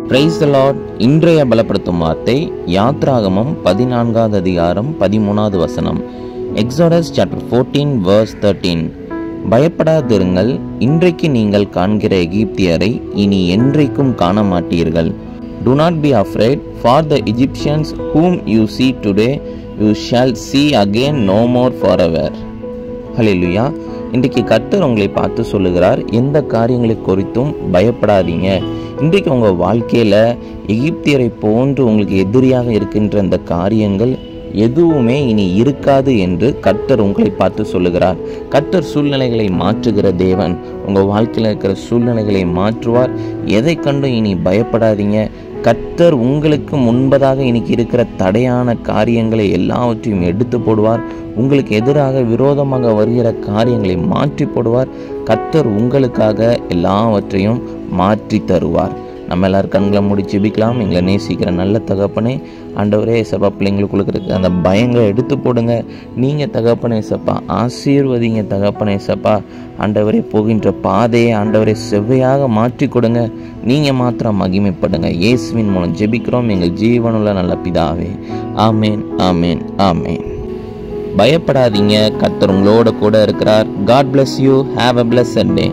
Praise the Lord. இன்றைய பலப்படுத்தும் வார்த்தை யாத்ராகமம் 14வது அதிகாரம் 13வது வசனம். Exodus chapter 14 verse 13. பயப்படாதிருங்கள், இன்றைக்கு நீங்கள் காண்கிற எகிப்தியரை இனி என்றைக்கும் காண மாட்டீர்கள். Do not be afraid, for the Egyptians whom you see today you shall see again no more forever. ஹல்லேலூயா. இன்றைக்கு கர்த்தர் உங்களை பார்த்து சொல்லுகிறார், எந்த காரியங்களை குறித்தும் பயப்படாதீங்க. இன்றைக்கு உங்கள் வாழ்க்கையில் எகிப்தியரை போன்று உங்களுக்கு எதிரியாக இருக்கின்ற அந்த காரியங்கள் எதுவுமே இனி இருக்காது என்று கர்த்தர் உங்களை பார்த்து சொல்லுகிறார். கர்த்தர் சூழ்நிலைகளை மாற்றுகிற தேவன். உங்கள் வாழ்க்கையில் இருக்கிற சூழ்நிலைகளை மாற்றுவார். எதை கண்டும் இனி பயப்படாதீங்க. கர்த்தர் உங்களுக்கு முன்பதாக இன்னைக்கு இருக்கிற தடையான காரியங்களை எல்லாவற்றையும் எடுத்து போடுவார். உங்களுக்கு எதிராக விரோதமாக வருகிற காரியங்களை மாற்றி போடுவார். கர்த்தர் உங்களுக்காக எல்லாவற்றையும் மாற்றி தருவார். நம்ம எல்லாரும் கண்களை மூடி ஜெபிக்கலாம். எங்களை நேசிக்கிற நல்ல தகப்பனே, ஆண்டவரே ஏசப்பா, பிள்ளைங்களுக்குள்ள இருக்க அந்த பயங்களை எடுத்து போடுங்க. நீங்கள் தகப்பனே ஏசப்பா ஆசீர்வதிங்க. தகப்பனே ஏசப்பா, ஆண்டவரே போகின்ற பாதையை ஆண்டவரே செவ்வையாக மாற்றி கொடுங்க. நீங்கள் மாத்திரம் மகிமைப்படுங்க. இயேசுவின் மூலம் ஜெபிக்கிறோம் எங்கள் ஜீவனுள்ள நல்ல பிதாவே. ஆமேன், ஆமேன், ஆமேன். பயப்படாதீங்க, கர்த்தர் உங்களோட கூட இருக்கிறார். God bless you. Have a blessed day.